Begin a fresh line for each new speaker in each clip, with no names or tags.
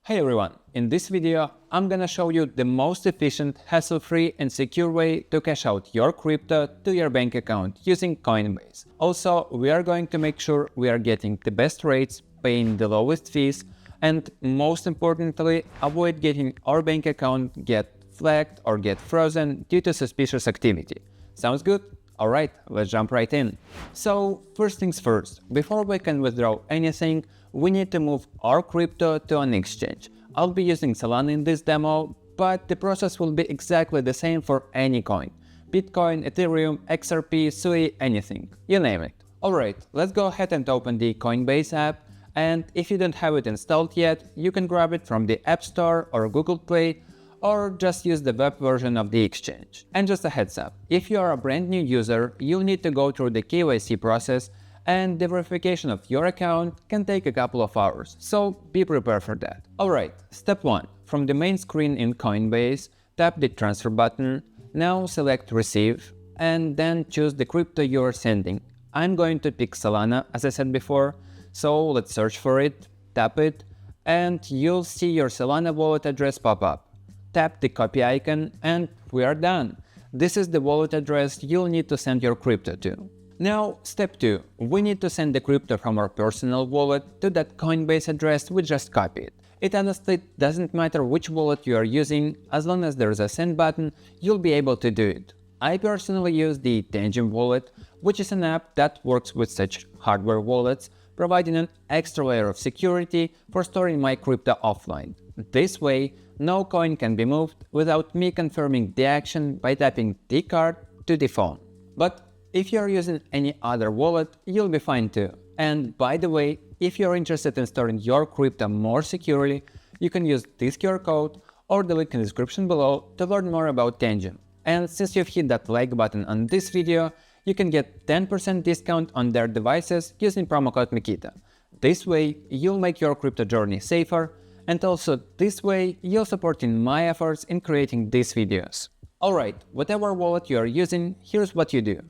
Hey everyone, in this video I'm gonna show you the most efficient, hassle-free and secure way to cash out your crypto to your bank account using Coinbase. Also, we are going to make sure we are getting the best rates, paying the lowest fees, and most importantly, avoid getting our bank account get flagged or get frozen due to suspicious activity. Sounds good? Alright, let's jump right in. So, first things first, before we can withdraw anything, we need to move our crypto to an exchange. I'll be using Solana in this demo, but the process will be exactly the same for any coin. Bitcoin, Ethereum, XRP, Sui, anything. You name it. Alright, let's go ahead and open the Coinbase app, and if you don't have it installed yet, you can grab it from the App Store or Google Play, or just use the web version of the exchange. And just a heads up, if you are a brand new user, you'll need to go through the KYC process, and the verification of your account can take a couple of hours, so be prepared for that. Alright, step 1. From the main screen in Coinbase, tap the transfer button, now select receive, and then choose the crypto you are sending. I'm going to pick Solana as I said before, so let's search for it, tap it, and you'll see your Solana wallet address pop up. Tap the copy icon and we are done. This is the wallet address you'll need to send your crypto to. Now, step 2. We need to send the crypto from our personal wallet to that Coinbase address we just copied. It honestly doesn't matter which wallet you are using, as long as there's a send button, you'll be able to do it. I personally use the Tangent wallet, which is an app that works with such hardware wallets, providing an extra layer of security for storing my crypto offline. This way, no coin can be moved without me confirming the action by tapping the card to the phone. But if you are using any other wallet, you'll be fine too. And by the way, if you're interested in storing your crypto more securely, you can use this QR code or the link in the description below to learn more about Tangent. And since you've hit that like button on this video, you can get 10% discount on their devices using promo code Mikita. This way, you'll make your crypto journey safer, and also this way, you're supporting my efforts in creating these videos. Alright, whatever wallet you are using, here's what you do.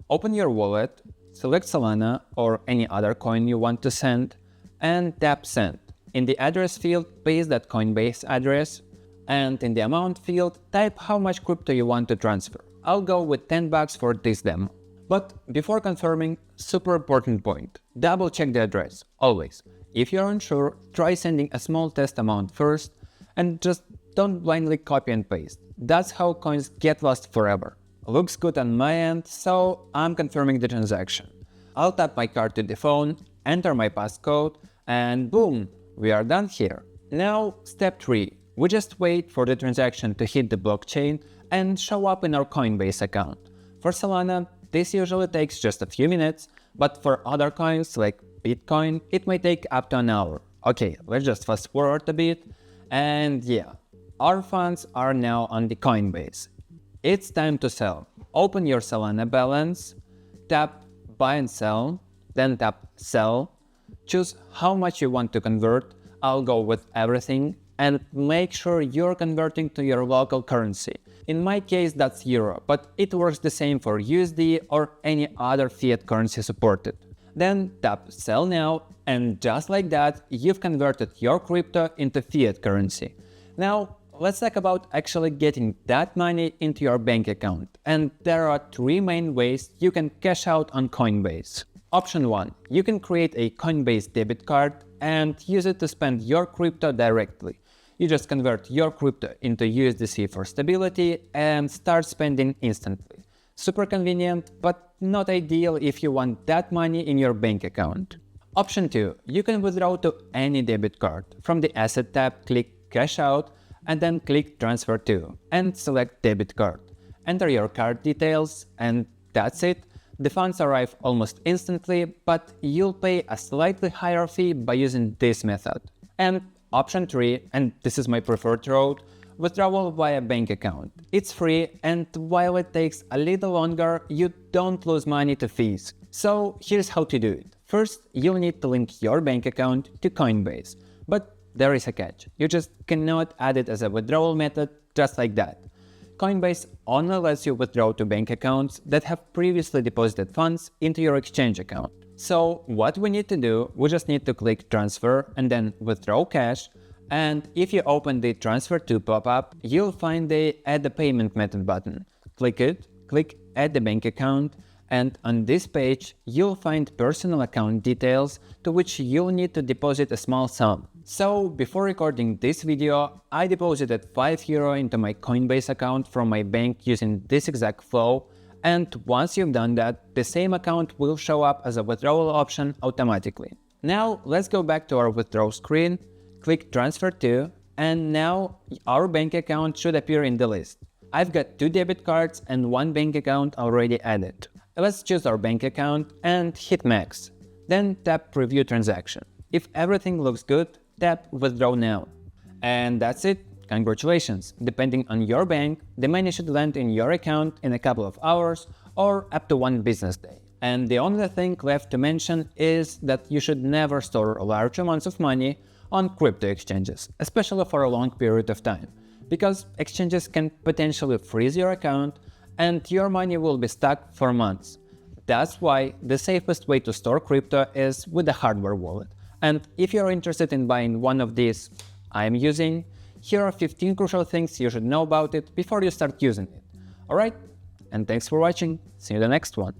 Open your wallet, select Solana or any other coin you want to send, and tap send. In the address field, paste that Coinbase address, and in the amount field, type how much crypto you want to transfer. I'll go with $10 for this demo. But before confirming, super important point, double check the address, always. If you're unsure, try sending a small test amount first, and just don't blindly copy and paste. That's how coins get lost forever. Looks good on my end, so I'm confirming the transaction. I'll tap my card to the phone, enter my passcode, and boom, we are done here. Now, step 3. We just wait for the transaction to hit the blockchain and show up in our Coinbase account. For Solana, this usually takes just a few minutes, but for other coins like Bitcoin, it may take up to an hour. Okay, let's just fast forward a bit, and yeah, our funds are now on the Coinbase. It's time to sell. Open your Solana balance, tap buy and sell, then tap sell, choose how much you want to convert, I'll go with everything, and make sure you're converting to your local currency. In my case that's Euro, but it works the same for USD or any other fiat currency supported. Then tap sell now, and just like that, you've converted your crypto into fiat currency. Now, let's talk about actually getting that money into your bank account. And there are 3 main ways you can cash out on Coinbase. Option 1. You can create a Coinbase debit card and use it to spend your crypto directly. You just convert your crypto into USDC for stability and start spending instantly. Super convenient, but not ideal if you want that money in your bank account. Option 2. You can withdraw to any debit card. From the Asset tab, click Cash Out, and then click Transfer to, and select Debit Card. Enter your card details, and that's it. The funds arrive almost instantly, but you'll pay a slightly higher fee by using this method. And option 3, and this is my preferred route, withdrawal via bank account. It's free, and while it takes a little longer, you don't lose money to fees. So here's how to do it. First, you'll need to link your bank account to Coinbase, but there is a catch. You just cannot add it as a withdrawal method just like that. Coinbase only lets you withdraw to bank accounts that have previously deposited funds into your exchange account. So what we need to do, we just need to click transfer and then withdraw cash, And if you open the Transfer To pop-up, you'll find the Add a Payment Method button. Click it, click Add the Bank Account, and on this page, you'll find personal account details to which you'll need to deposit a small sum. So, before recording this video, I deposited €5 into my Coinbase account from my bank using this exact flow, and once you've done that, the same account will show up as a withdrawal option automatically. Now, let's go back to our withdrawal screen, click Transfer To, and now our bank account should appear in the list. I've got 2 debit cards and 1 bank account already added. Let's choose our bank account and hit Max. Then tap Preview Transaction. If everything looks good, tap Withdraw Now. And that's it. Congratulations! Depending on your bank, the money should land in your account in a couple of hours or up to 1 business day. And the only thing left to mention is that you should never store large amounts of money on crypto exchanges, especially for a long period of time, because exchanges can potentially freeze your account and your money will be stuck for months. That's why the safest way to store crypto is with a hardware wallet. And if you're interested in buying one of these I'm using, here are 15 crucial things you should know about it before you start using it. Alright, and thanks for watching, see you in the next one.